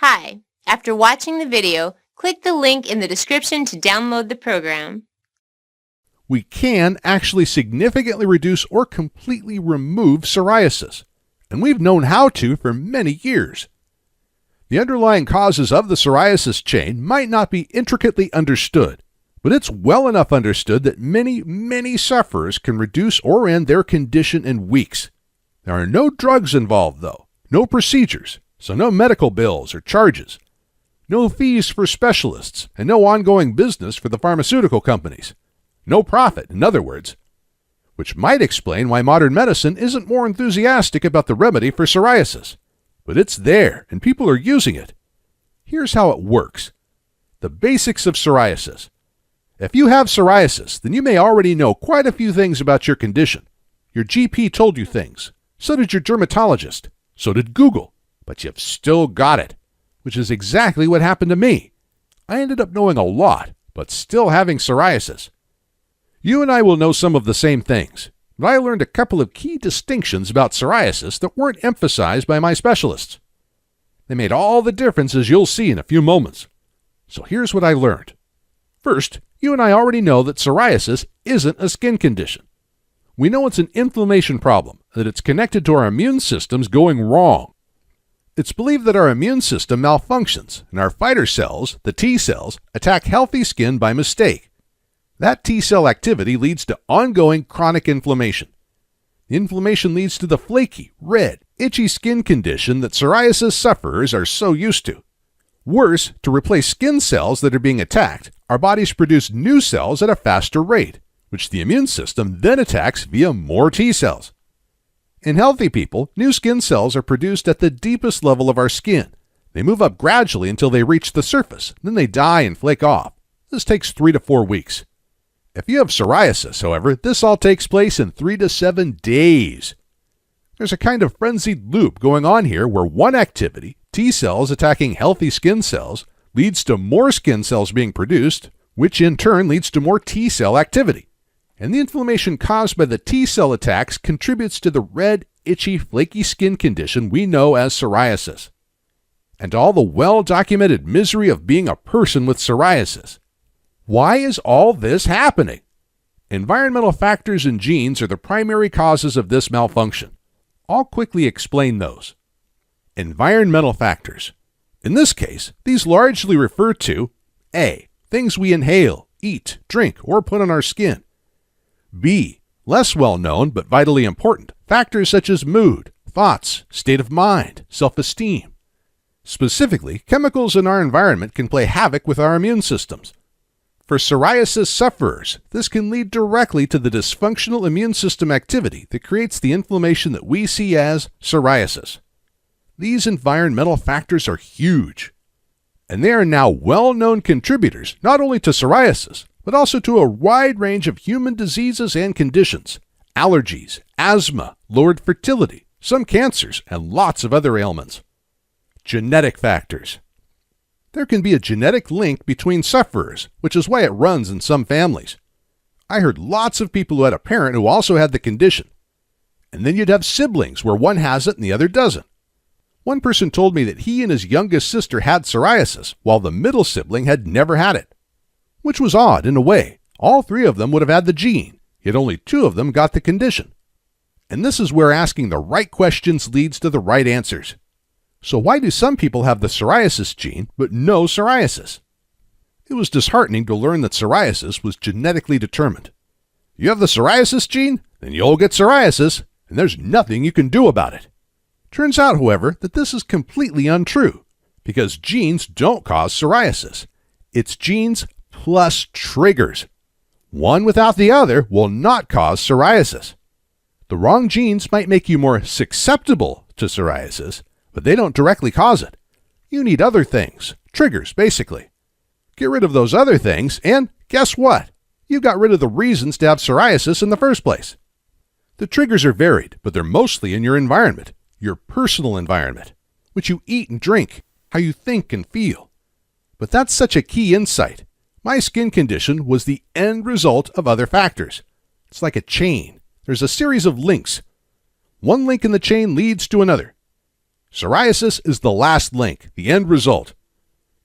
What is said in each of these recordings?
Hi. After watching the video, click the link in the description to download the program. We can actually significantly reduce or completely remove psoriasis, and we've known how to for many years. The underlying causes of the psoriasis chain might not be intricately understood, but it's well enough understood that many sufferers can reduce or end their condition in weeks. There are no drugs involved, though, no procedures, so no medical bills or charges, no fees for specialists, and no ongoing business for the pharmaceutical companies. No profit, in other words, which might explain why modern medicine isn't more enthusiastic about the remedy for psoriasis. But it's there, and people are using it. Here's how it works. The basics of psoriasis. If you have psoriasis, then you may already know quite a few things about your condition. Your GP told you things. So did your dermatologist. So did Google. But you've still got it, which is exactly what happened to me. I ended up knowing a lot, but still having psoriasis. You and I will know some of the same things, but I learned a couple of key distinctions about psoriasis that weren't emphasized by my specialists. They made all the difference, as you'll see in a few moments. So here's what I learned. First, you and I already know that psoriasis isn't a skin condition. We know it's an inflammation problem, that it's connected to our immune systems going wrong. It's believed that our immune system malfunctions, and our fighter cells, the T cells, attack healthy skin by mistake. That T cell activity leads to ongoing chronic inflammation. The inflammation leads to the flaky, red, itchy skin condition that psoriasis sufferers are so used to. Worse, to replace skin cells that are being attacked, our bodies produce new cells at a faster rate, which the immune system then attacks via more T cells. In healthy people, new skin cells are produced at the deepest level of our skin. They move up gradually until they reach the surface, then they die and flake off. This takes 3 to 4 weeks. If you have psoriasis, however, this all takes place in 3 to 7 days. There's a kind of frenzied loop going on here where one activity, T cells attacking healthy skin cells, leads to more skin cells being produced, which in turn leads to more T cell activity. And the inflammation caused by the T cell attacks contributes to the red, itchy, flaky skin condition we know as psoriasis. And all the well-documented misery of being a person with psoriasis. Why is all this happening? Environmental factors and genes are the primary causes of this malfunction. I'll quickly explain those. Environmental factors. In this case, these largely refer to A. Things we inhale, eat, drink, or put on our skin. B. Less well-known but vitally important factors such as mood, thoughts, state of mind, self-esteem. Specifically, chemicals in our environment can play havoc with our immune systems. For psoriasis sufferers, this can lead directly to the dysfunctional immune system activity that creates the inflammation that we see as psoriasis. These environmental factors are huge, and they are now well-known contributors not only to psoriasis, but also to a wide range of human diseases and conditions, allergies, asthma, lowered fertility, some cancers, and lots of other ailments. Genetic factors. There can be a genetic link between sufferers, which is why it runs in some families. I heard lots of people who had a parent who also had the condition. And then you'd have siblings where one has it and the other doesn't. One person told me that he and his youngest sister had psoriasis, while the middle sibling had never had it. Which was odd in a way. All 3 of them would have had the gene, yet only 2 of them got the condition. And this is where asking the right questions leads to the right answers. So why do some people have the psoriasis gene, but no psoriasis? It was disheartening to learn that psoriasis was genetically determined. You have the psoriasis gene, then you'll get psoriasis, and there's nothing you can do about it. Turns out, however, that this is completely untrue, because genes don't cause psoriasis. It's genes plus triggers. One without the other will not cause psoriasis. The wrong genes might make you more susceptible to psoriasis, but they don't directly cause it. You need other things, triggers, basically. Get rid of those other things, and guess what? You got rid of the reasons to have psoriasis in the first place. The triggers are varied, but they're mostly in your environment, your personal environment, what you eat and drink, how you think and feel. But that's such a key insight. My skin condition was the end result of other factors. It's like a chain. There's a series of links. One link in the chain leads to another. Psoriasis is the last link, the end result.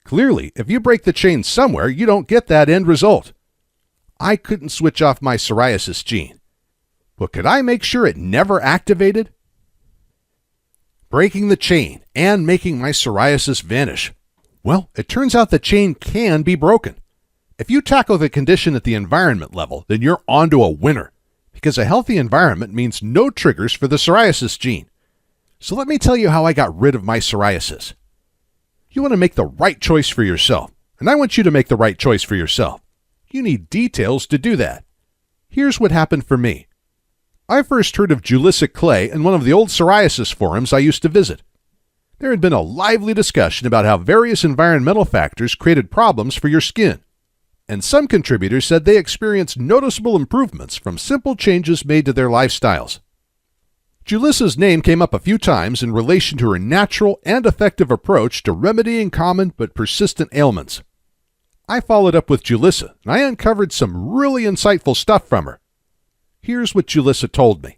Clearly, if you break the chain somewhere, you don't get that end result. I couldn't switch off my psoriasis gene. But could I make sure it never activated? Breaking the chain and making my psoriasis vanish. Well, it turns out the chain can be broken. If you tackle the condition at the environment level, then you're onto a winner, because a healthy environment means no triggers for the psoriasis gene. So let me tell you how I got rid of my psoriasis. You want to make the right choice for yourself, and I want you to make the right choice for yourself. You need details to do that. Here's what happened for me. I first heard of Julissa Clay in one of the old psoriasis forums I used to visit. There had been a lively discussion about how various environmental factors created problems for your skin, and some contributors said they experienced noticeable improvements from simple changes made to their lifestyles. Julissa's name came up a few times in relation to her natural and effective approach to remedying common but persistent ailments. I followed up with Julissa, and I uncovered some really insightful stuff from her. Here's what Julissa told me.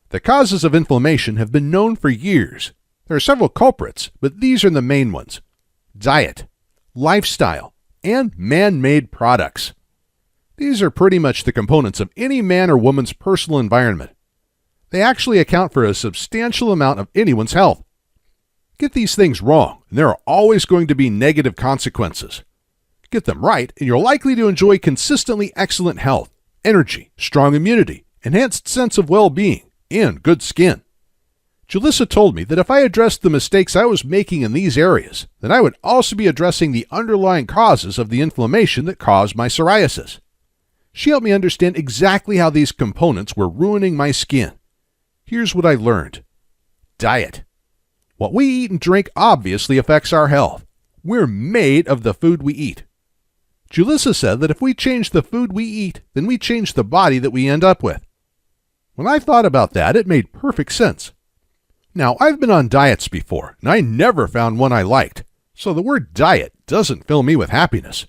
The causes of inflammation have been known for years. There are several culprits, but these are the main ones: diet, lifestyle, and man-made products. These are pretty much the components of any man or woman's personal environment. They actually account for a substantial amount of anyone's health. Get these things wrong, and there are always going to be negative consequences. Get them right, and you're likely to enjoy consistently excellent health, energy, strong immunity, enhanced sense of well-being, and good skin. Julissa told me that if I addressed the mistakes I was making in these areas, then I would also be addressing the underlying causes of the inflammation that caused my psoriasis. She helped me understand exactly how these components were ruining my skin. Here's what I learned. Diet. What we eat and drink obviously affects our health. We're made of the food we eat. Julissa said that if we change the food we eat, then we change the body that we end up with. When I thought about that, it made perfect sense. Now, I've been on diets before, and I never found one I liked, so the word diet doesn't fill me with happiness.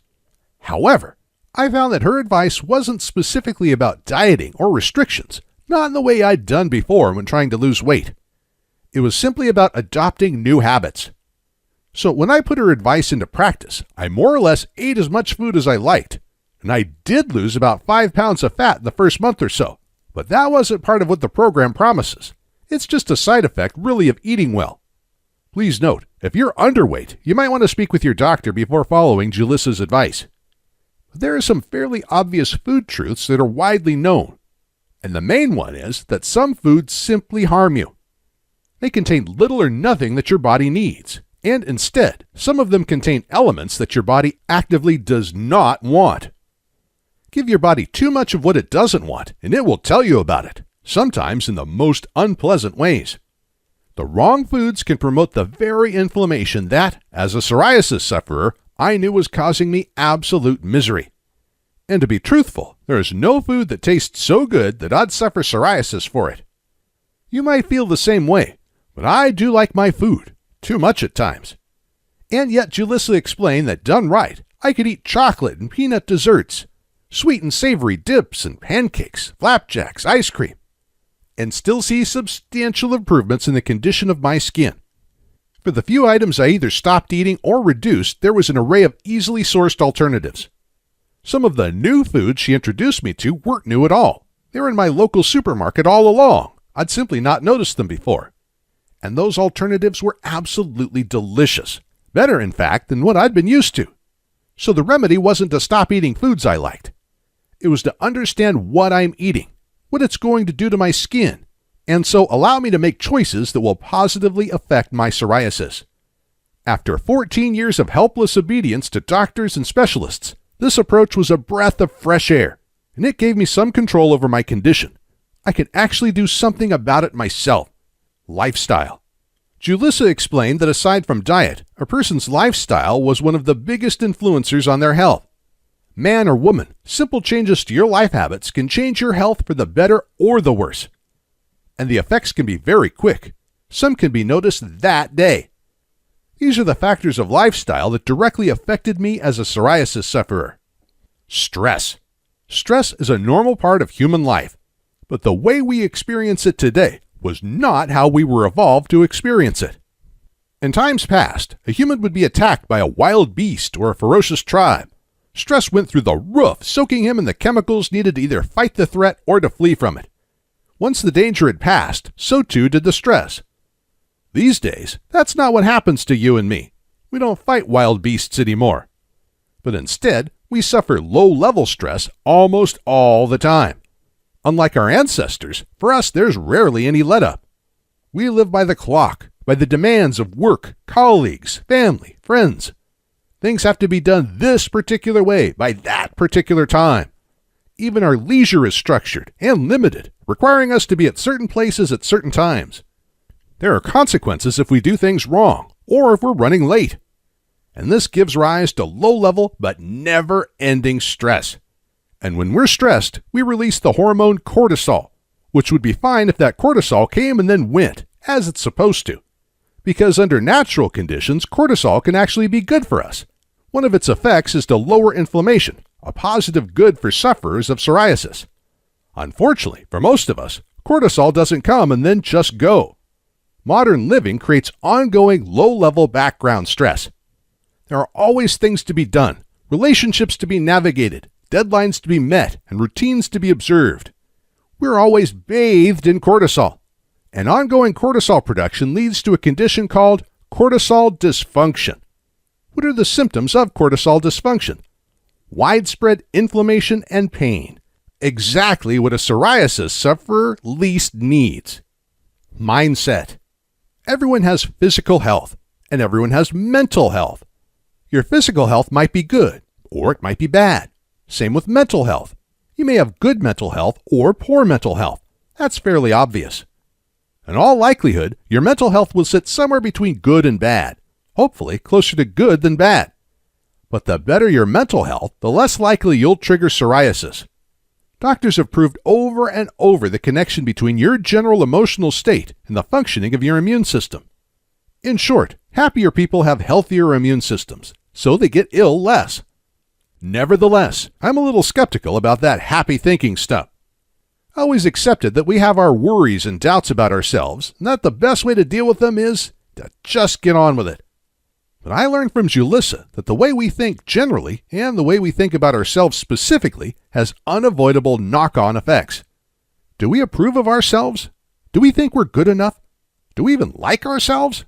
However, I found that her advice wasn't specifically about dieting or restrictions, not in the way I'd done before when trying to lose weight. It was simply about adopting new habits. So when I put her advice into practice, I more or less ate as much food as I liked, and I did lose about 5 pounds of fat in the first month or so, but that wasn't part of what the program promises. It's just a side effect, really, of eating well. Please note, if you're underweight, you might want to speak with your doctor before following Julissa's advice. But there are some fairly obvious food truths that are widely known, and the main one is that some foods simply harm you. They contain little or nothing that your body needs, and instead, some of them contain elements that your body actively does not want. Give your body too much of what it doesn't want, and it will tell you about it, sometimes in the most unpleasant ways. The wrong foods can promote the very inflammation that, as a psoriasis sufferer, I knew was causing me absolute misery. And to be truthful, there is no food that tastes so good that I'd suffer psoriasis for it. You might feel the same way, but I do like my food, too much at times. And yet Julissa explained that done right, I could eat chocolate and peanut desserts, sweet and savory dips and pancakes, flapjacks, ice cream, and still see substantial improvements in the condition of my skin. For the few items I either stopped eating or reduced, there was an array of easily sourced alternatives. Some of the new foods she introduced me to weren't new at all. They were in my local supermarket all along. I'd simply not noticed them before. And those alternatives were absolutely delicious. Better, in fact, than what I'd been used to. So the remedy wasn't to stop eating foods I liked. It was to understand what I'm eating, what it's going to do to my skin, and so allow me to make choices that will positively affect my psoriasis. After 14 years of helpless obedience to doctors and specialists, this approach was a breath of fresh air, and it gave me some control over my condition. I could actually do something about it myself. Lifestyle. Julissa explained that aside from diet, a person's lifestyle was one of the biggest influencers on their health. Man or woman, simple changes to your life habits can change your health for the better or the worse. And the effects can be very quick. Some can be noticed that day. These are the factors of lifestyle that directly affected me as a psoriasis sufferer. Stress. Stress is a normal part of human life, but the way we experience it today was not how we were evolved to experience it. In times past, a human would be attacked by a wild beast or a ferocious tribe. Stress went through the roof, soaking him in the chemicals needed to either fight the threat or to flee from it. Once the danger had passed, so too did the stress. These days, that's not what happens to you and me. We don't fight wild beasts anymore. But instead, we suffer low-level stress almost all the time. Unlike our ancestors, for us there's rarely any let-up. We live by the clock, by the demands of work, colleagues, family, friends. Things have to be done this particular way, by that particular time. Even our leisure is structured and limited, requiring us to be at certain places at certain times. There are consequences if we do things wrong, or if we're running late. And this gives rise to low-level but never-ending stress. And when we're stressed, we release the hormone cortisol, which would be fine if that cortisol came and then went, as it's supposed to. Because under natural conditions, cortisol can actually be good for us. One of its effects is to lower inflammation, a positive good for sufferers of psoriasis. Unfortunately, for most of us, cortisol doesn't come and then just go. Modern living creates ongoing low-level background stress. There are always things to be done, relationships to be navigated, deadlines to be met, and routines to be observed. We're always bathed in cortisol. And ongoing cortisol production leads to a condition called cortisol dysfunction. What are the symptoms of cortisol dysfunction? Widespread inflammation and pain. Exactly what a psoriasis sufferer least needs. Mindset. Everyone has physical health, and everyone has mental health. Your physical health might be good, or it might be bad. Same with mental health. You may have good mental health or poor mental health. That's fairly obvious. In all likelihood, your mental health will sit somewhere between good and bad, hopefully closer to good than bad. But the better your mental health, the less likely you'll trigger psoriasis. Doctors have proved over and over the connection between your general emotional state and the functioning of your immune system. In short, happier people have healthier immune systems, so they get ill less. Nevertheless, I'm a little skeptical about that happy thinking stuff. I always accepted that we have our worries and doubts about ourselves, and that the best way to deal with them is to just get on with it. But I learned from Julissa that the way we think generally and the way we think about ourselves specifically has unavoidable knock-on effects. Do we approve of ourselves? Do we think we're good enough? Do we even like ourselves?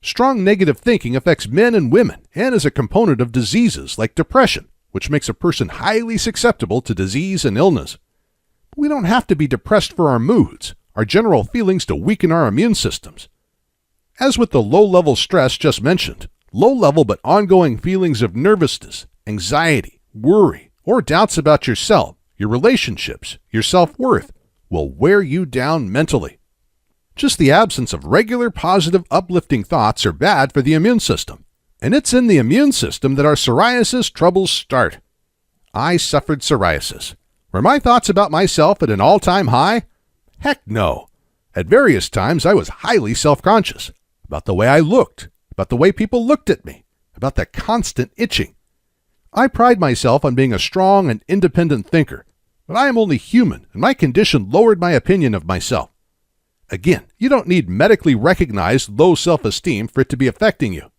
Strong negative thinking affects men and women and is a component of diseases like depression, which makes a person highly susceptible to disease and illness. But we don't have to be depressed for our moods, our general feelings to weaken our immune systems. As with the low-level stress just mentioned, low-level but ongoing feelings of nervousness, anxiety, worry, or doubts about yourself, your relationships, your self-worth will wear you down mentally. Just the absence of regular positive uplifting thoughts are bad for the immune system, and it's in the immune system that our psoriasis troubles start. I suffered psoriasis. Were my thoughts about myself at an all-time high? Heck no. At various times I was highly self-conscious about the way I looked, about the way people looked at me, about the constant itching. I pride myself on being a strong and independent thinker, but I am only human, and my condition lowered my opinion of myself. Again, you don't need medically recognized low self-esteem for it to be affecting you.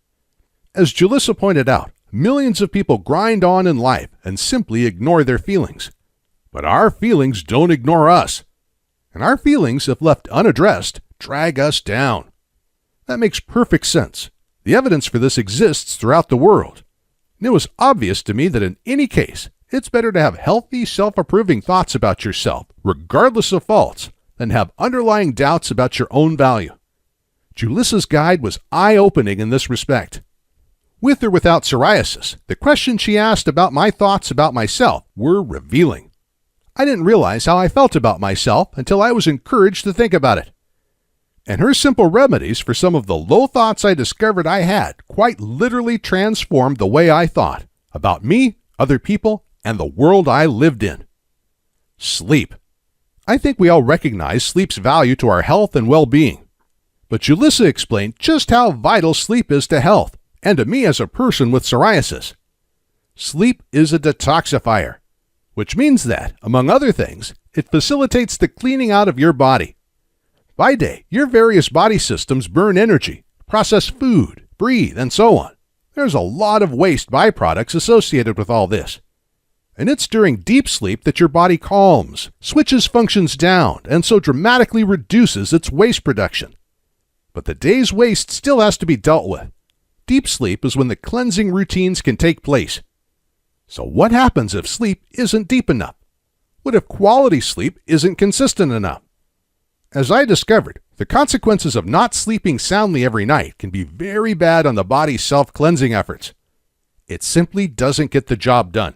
As Julissa pointed out, millions of people grind on in life and simply ignore their feelings. But our feelings don't ignore us. And our feelings, if left unaddressed, drag us down. That makes perfect sense. The evidence for this exists throughout the world. And it was obvious to me that in any case, it's better to have healthy, self-approving thoughts about yourself, regardless of faults, than have underlying doubts about your own value. Julissa's guide was eye-opening in this respect. With or without psoriasis, the questions she asked about my thoughts about myself were revealing. I didn't realize how I felt about myself until I was encouraged to think about it. And her simple remedies for some of the low thoughts I discovered I had quite literally transformed the way I thought about me, other people, and the world I lived in. Sleep. I think we all recognize sleep's value to our health and well-being. But Julissa explained just how vital sleep is to health, and to me as a person with psoriasis. Sleep is a detoxifier, which means that, among other things, it facilitates the cleaning out of your body. By day, your various body systems burn energy, process food, breathe, and so on. There's a lot of waste byproducts associated with all this. And it's during deep sleep that your body calms, switches functions down, and so dramatically reduces its waste production. But the day's waste still has to be dealt with. Deep sleep is when the cleansing routines can take place. So what happens if sleep isn't deep enough? What if quality sleep isn't consistent enough? As I discovered, the consequences of not sleeping soundly every night can be very bad on the body's self-cleansing efforts. It simply doesn't get the job done.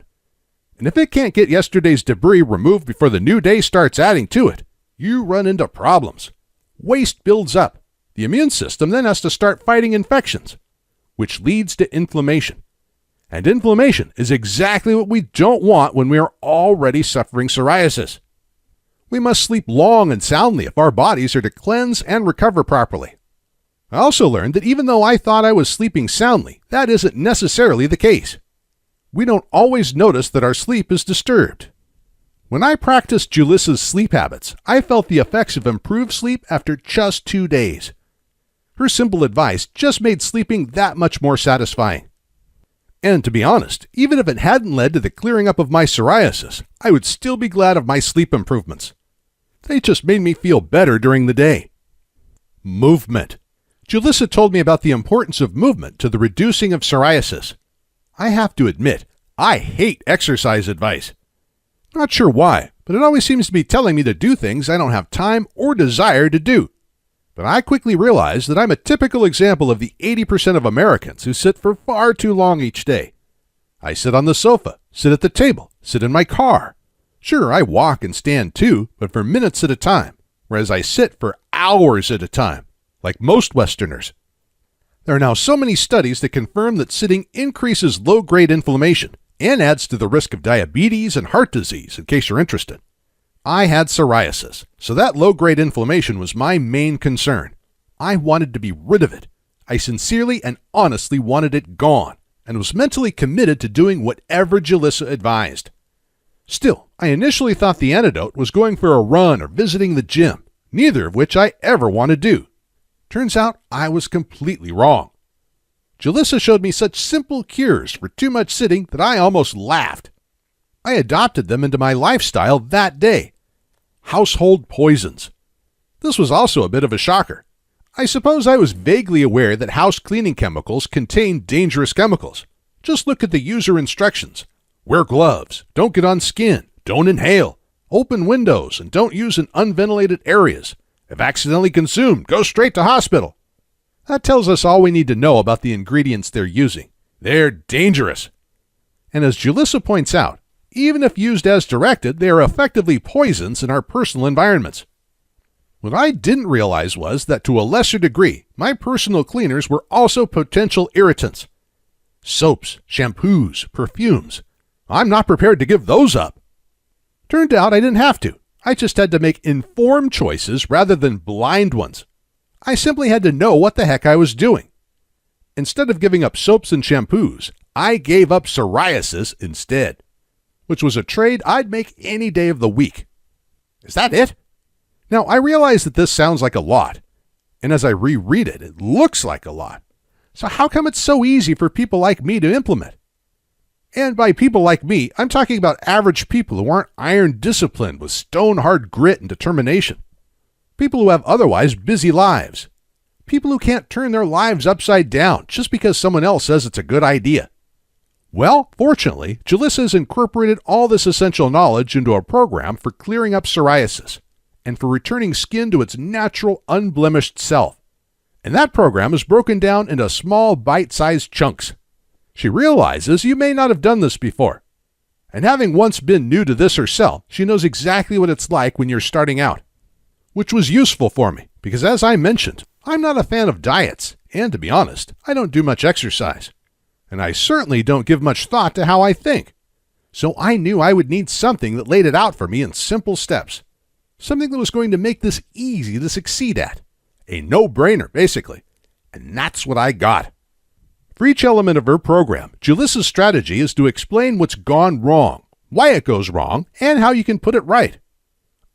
And if it can't get yesterday's debris removed before the new day starts adding to it, you run into problems. Waste builds up. The immune system then has to start fighting infections, which leads to inflammation. And inflammation is exactly what we don't want when we are already suffering psoriasis. We must sleep long and soundly if our bodies are to cleanse and recover properly. I also learned that even though I thought I was sleeping soundly, that isn't necessarily the case. We don't always notice that our sleep is disturbed. When I practiced Julissa's sleep habits, I felt the effects of improved sleep after just 2 days. Her simple advice just made sleeping that much more satisfying. And to be honest, even if it hadn't led to the clearing up of my psoriasis, I would still be glad of my sleep improvements. They just made me feel better during the day. Movement. Julissa told me about the importance of movement to the reducing of psoriasis. I have to admit, I hate exercise advice. Not sure why, but it always seems to be telling me to do things I don't have time or desire to do. But I quickly realized that I'm a typical example of the 80% of Americans who sit for far too long each day. I sit on the sofa, sit at the table, sit in my car. Sure, I walk and stand too, but for minutes at a time, whereas I sit for hours at a time, like most Westerners. There are now so many studies that confirm that sitting increases low-grade inflammation and adds to the risk of diabetes and heart disease, in case you're interested. I had psoriasis, so that low-grade inflammation was my main concern. I wanted to be rid of it. I sincerely and honestly wanted it gone, and was mentally committed to doing whatever Julissa advised. Still, I initially thought the antidote was going for a run or visiting the gym, neither of which I ever want to do. Turns out I was completely wrong. Julissa showed me such simple cures for too much sitting that I almost laughed. I adopted them into my lifestyle that day. Household poisons. This was also a bit of a shocker. I suppose I was vaguely aware that house cleaning chemicals contain dangerous chemicals. Just look at the user instructions. Wear gloves, don't get on skin, don't inhale, open windows, and don't use in unventilated areas. If accidentally consumed, go straight to hospital. That tells us all we need to know about the ingredients they're using. They're dangerous. And as Julissa points out, even if used as directed, they are effectively poisons in our personal environments. What I didn't realize was that to a lesser degree, my personal cleaners were also potential irritants. Soaps, shampoos, perfumes. I'm not prepared to give those up. Turned out I didn't have to. I just had to make informed choices rather than blind ones. I simply had to know what the heck I was doing. Instead of giving up soaps and shampoos, I gave up psoriasis instead, which was a trade I'd make any day of the week. Is that it? Now, I realize that this sounds like a lot, and as I reread it, it looks like a lot. So how come it's so easy for people like me to implement? And by people like me, I'm talking about average people who aren't iron disciplined with stone-hard grit and determination. People who have otherwise busy lives. People who can't turn their lives upside down just because someone else says it's a good idea. Well, fortunately, Julissa has incorporated all this essential knowledge into a program for clearing up psoriasis and for returning skin to its natural, unblemished self. And that program is broken down into small, bite-sized chunks. She realizes you may not have done this before. And having once been new to this herself, she knows exactly what it's like when you're starting out. Which was useful for me, because as I mentioned, I'm not a fan of diets, and to be honest, I don't do much exercise. And I certainly don't give much thought to how I think. So I knew I would need something that laid it out for me in simple steps. Something that was going to make this easy to succeed at. A no-brainer, basically. And that's what I got. For each element of her program, Julissa's strategy is to explain what's gone wrong, why it goes wrong, and how you can put it right.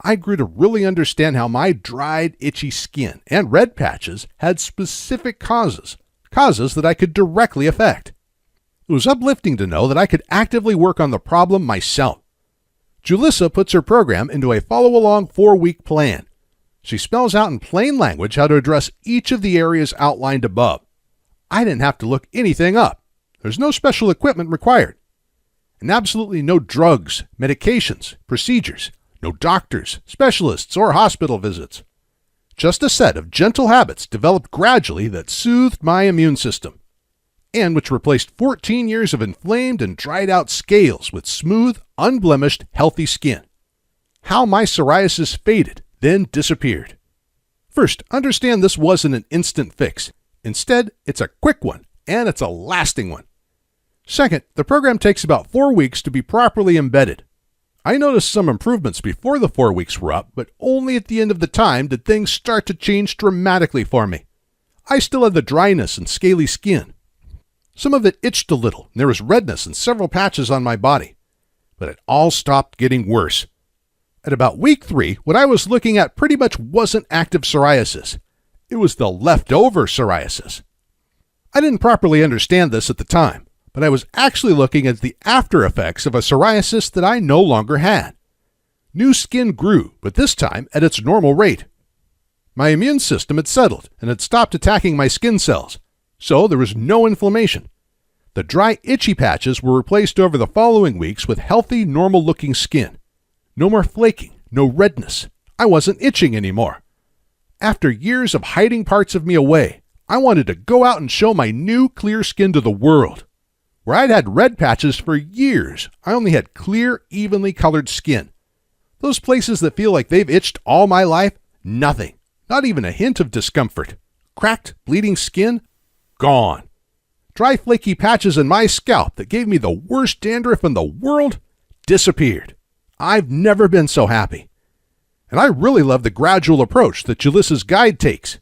I grew to really understand how my dried, itchy skin and red patches had specific causes that I could directly affect. It was uplifting to know that I could actively work on the problem myself. Julissa puts her program into a follow-along 4-week plan. She spells out in plain language how to address each of the areas outlined above. I didn't have to look anything up. There's no special equipment required. And absolutely no drugs, medications, procedures, no doctors, specialists, or hospital visits. Just a set of gentle habits developed gradually that soothed my immune system, and which replaced 14 years of inflamed and dried out scales with smooth, unblemished, healthy skin. How my psoriasis faded, then disappeared. First, understand this wasn't an instant fix. Instead, it's a quick one, and it's a lasting one. Second, the program takes about 4 weeks to be properly embedded. I noticed some improvements before the 4 weeks were up, but only at the end of the time did things start to change dramatically for me. I still had the dryness and scaly skin. Some of it itched a little, and there was redness in several patches on my body. But it all stopped getting worse. At about week 3, what I was looking at pretty much wasn't active psoriasis. It was the leftover psoriasis. I didn't properly understand this at the time, but I was actually looking at the after effects of a psoriasis that I no longer had. New skin grew, but this time at its normal rate. My immune system had settled and had stopped attacking my skin cells, so there was no inflammation. The dry, itchy patches were replaced over the following weeks with healthy, normal-looking skin. No more flaking, no redness. I wasn't itching anymore. After years of hiding parts of me away, I wanted to go out and show my new, clear skin to the world. Where I'd had red patches for years, I only had clear, evenly colored skin. Those places that feel like they've itched all my life, nothing. Not even a hint of discomfort. Cracked, bleeding skin, gone. Dry, flaky patches in my scalp that gave me the worst dandruff in the world, disappeared. I've never been so happy. And I really love the gradual approach that Julissa's guide takes.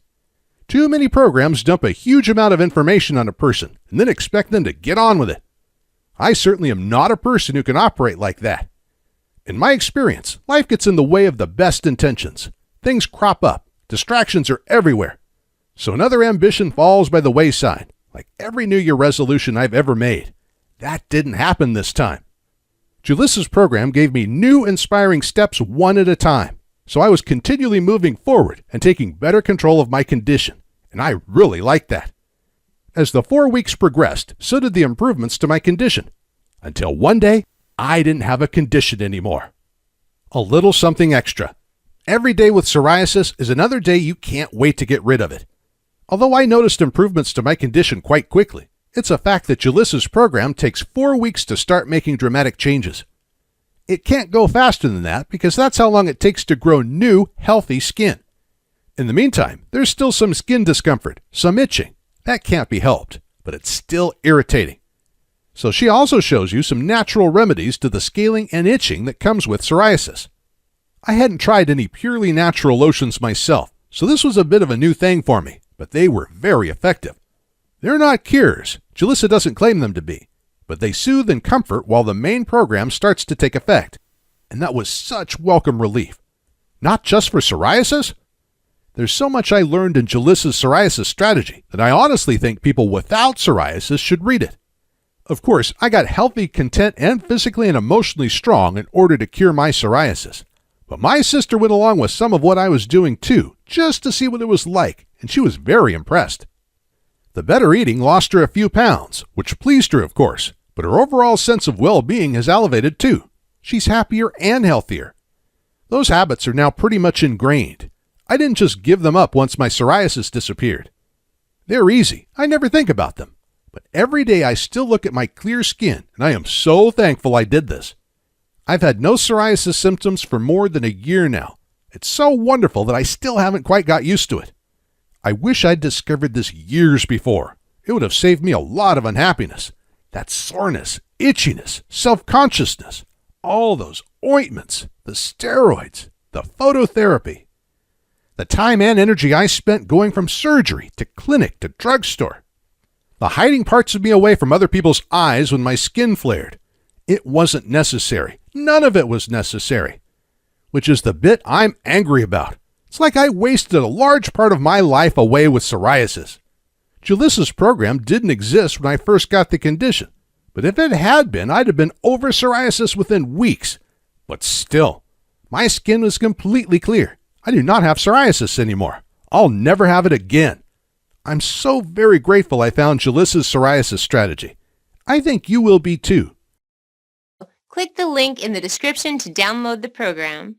Too many programs dump a huge amount of information on a person and then expect them to get on with it. I certainly am not a person who can operate like that. In my experience, life gets in the way of the best intentions. Things crop up. Distractions are everywhere. So another ambition falls by the wayside, like every New Year resolution I've ever made. That didn't happen this time. Julissa's program gave me new, inspiring steps one at a time, so I was continually moving forward and taking better control of my condition, and I really liked that. As the 4 weeks progressed, so did the improvements to my condition, until one day, I didn't have a condition anymore. A little something extra. Every day with psoriasis is another day you can't wait to get rid of it. Although I noticed improvements to my condition quite quickly, it's a fact that Julissa's program takes 4 weeks to start making dramatic changes. It can't go faster than that because that's how long it takes to grow new, healthy skin. In the meantime, there's still some skin discomfort, some itching. That can't be helped, but it's still irritating. So she also shows you some natural remedies to the scaling and itching that comes with psoriasis. I hadn't tried any purely natural lotions myself, so this was a bit of a new thing for me, but they were very effective. They're not cures. Julissa doesn't claim them to be, but they soothe and comfort while the main program starts to take effect. And that was such welcome relief. Not just for psoriasis. There's so much I learned in Julissa's psoriasis strategy that I honestly think people without psoriasis should read it. Of course, I got healthy, content, and physically and emotionally strong in order to cure my psoriasis. But my sister went along with some of what I was doing too, just to see what it was like, and she was very impressed. The better eating lost her a few pounds, which pleased her, of course, but her overall sense of well-being has elevated too. She's happier and healthier. Those habits are now pretty much ingrained. I didn't just give them up once my psoriasis disappeared. They're easy. I never think about them. But every day I still look at my clear skin, and I am so thankful I did this. I've had no psoriasis symptoms for more than a year now. It's so wonderful that I still haven't quite got used to it. I wish I'd discovered this years before. It would have saved me a lot of unhappiness. That soreness, itchiness, self-consciousness, all those ointments, the steroids, the phototherapy. The time and energy I spent going from surgery to clinic to drugstore. The hiding parts of me away from other people's eyes when my skin flared. It wasn't necessary. None of it was necessary. which is the bit I'm angry about. It's like I wasted a large part of my life away with psoriasis. Julissa's program didn't exist when I first got the condition, but if it had been, I'd have been over psoriasis within weeks. But still, my skin was completely clear. I do not have psoriasis anymore. I'll never have it again. I'm so very grateful I found Julissa's psoriasis strategy. I think you will be too. Click the link in the description to download the program.